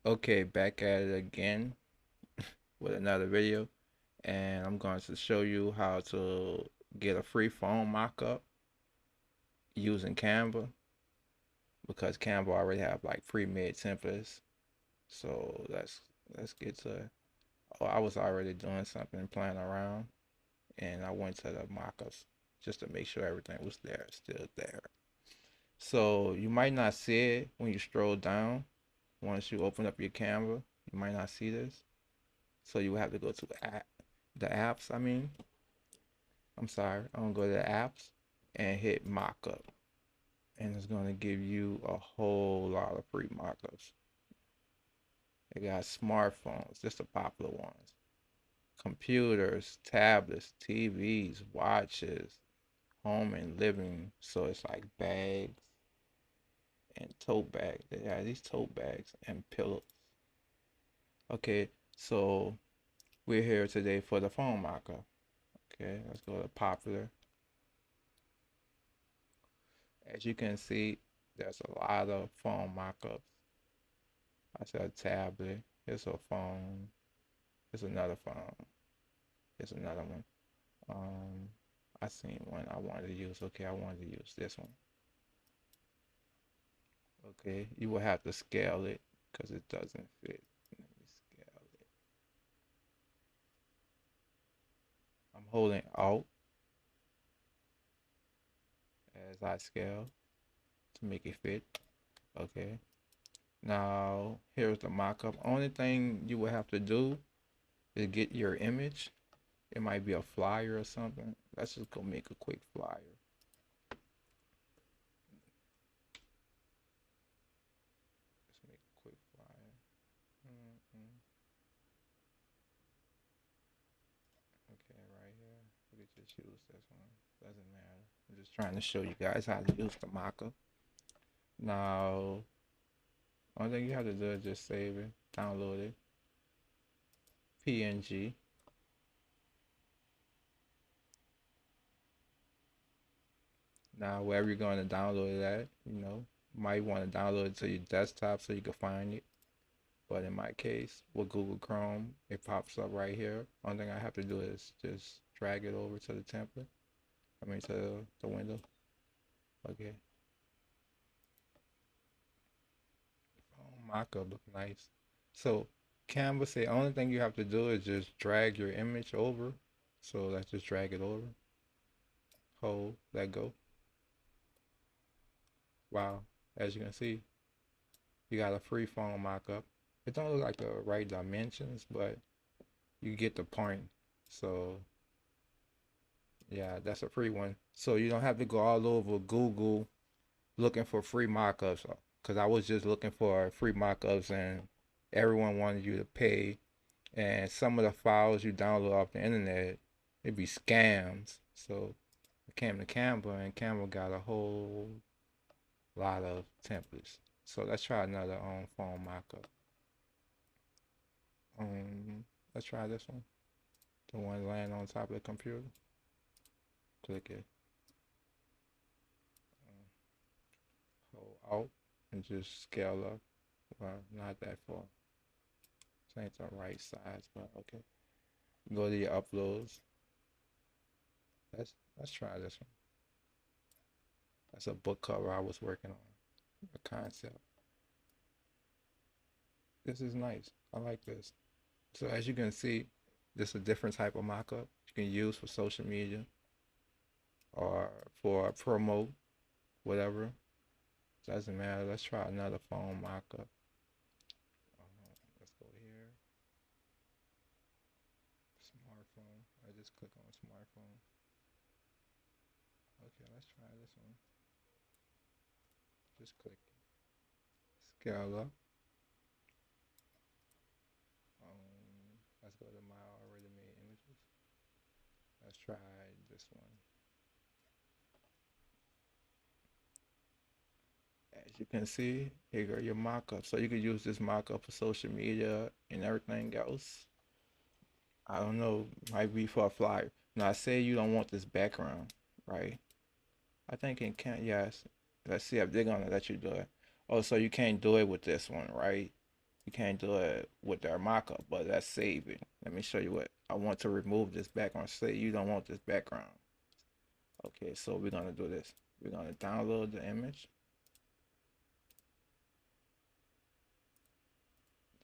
Okay, back at it again with another video, and I'm going to show you how to get a free phone mock-up using Canva because Canva already have like pre-made templates. So let's get to it. Oh, I was already doing something playing around, and I went to the mockups just to make sure everything was there, still there. So you might not see it when you scroll down. Once you open up your Canva, you might not see this. So you have to go to the apps. I'm sorry. I'm gonna go to the apps and hit mockup, and it's gonna give you a whole lot of free mockups. They got smartphones, just the popular ones, computers, tablets, TVs, watches, home and living. So it's like bags and tote bags. They have these tote bags and pillows. Okay, so we're here today for the phone mockup. Okay, let's go to popular. As you can see, there's a lot of phone mockups. I said a tablet. Here's a phone. Here's another phone. Here's another one. Um, I seen one I wanted to use. Okay, I wanted to use this one. Okay, you will have to scale it because it doesn't fit. Let me scale it. I'm holding Alt as I scale to make it fit. Okay. Now here's the mockup. Only thing you will have to do is get your image. It might be a flyer or something. Let's just go make a quick flyer. Let's make a quick flyer. Mm-mm. Okay, right here. We could just use this one. Doesn't matter. I'm just trying to show you guys how to use the mockup. Now, only thing you have to do is just save it, download it, PNG. Now, wherever you're going to download it at, you might want to download it to your desktop so you can find it. But in my case, with Google Chrome, it pops up right here. Only thing I have to do is just drag it over to the template. To the window. Okay. Oh, mockup look nice. So Canva say only thing you have to do is just drag your image over. So let's just drag it over. Hold, let go. Wow. As you can see, you got a free phone mockup. It don't look like the right dimensions, but you get the point. So yeah, that's a free one. So you don't have to go all over Google looking for free mockups. Because I was just looking for free mockups and everyone wanted you to pay. And some of the files you download off the internet, it'd be scams. So I came to Canva and Canva got a whole lot of templates. So let's try another phone mockup. Let's try this one. The one laying on top of the computer. Click it. Hold Alt and just scale up. Well, not that far. This ain't the right size, but okay. Go to your uploads. Let's try this one. That's a book cover I was working on. A concept. This is nice. I like this. So as you can see, this is a different type of mockup you can use for social media or for promote, whatever. Doesn't matter. Let's try another phone mockup. Let's go here. Smartphone. I just click on smartphone. Okay, let's try this one. Just click scale up. Let's go to my already made images. Let's try this one. As you can see, here go your mockup. So you could use this mockup for social media and everything else. I don't know, might be for a flyer. Now, say you don't want this background, right? I think it can't, yes. Let's see if they're gonna let you do it. Oh, so you can't do it with this one, right? You can't do it with their mockup, but that's saving. Let me show you what I want to remove this background. Say you don't want this background. Okay, so we're gonna do this. We're gonna download the image.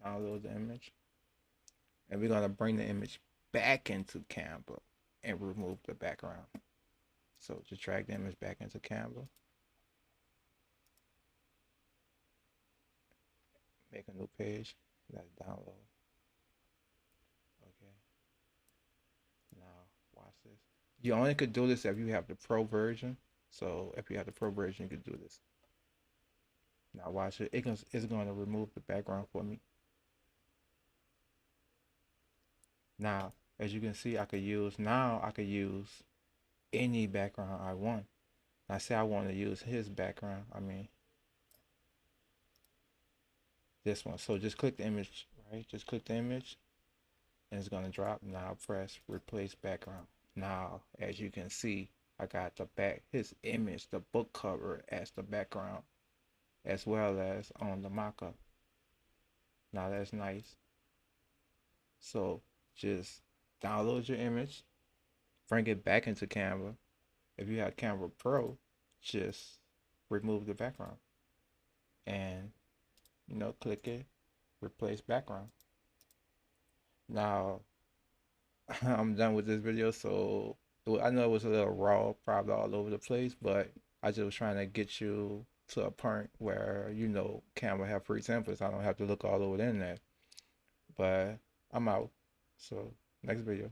Download the image. And we're gonna bring the image back into Canva and remove the background. So just drag the image back into Canva. Make a new page. Let's download. Okay. Now watch this. You only could do this if you have the pro version. So if you have the pro version, you could do this. Now watch it. It's going to remove the background for me. Now, as you can see, I could use any background I want. Now say I want to use his background. I mean this one. So just click the image, right? Just click the image and it's gonna drop. Now press replace background. Now, as you can see, I got his image, the book cover as the background, as well as on the mockup. Now that's nice. So just download your image, bring it back into Canva. If you have Canva Pro, just remove the background and click it, replace background. Now I'm done with this video. So I know it was a little raw, probably all over the place, but I just was trying to get you to a point where Canva have free templates. I don't have to look all over the internet. But I'm out. So next video.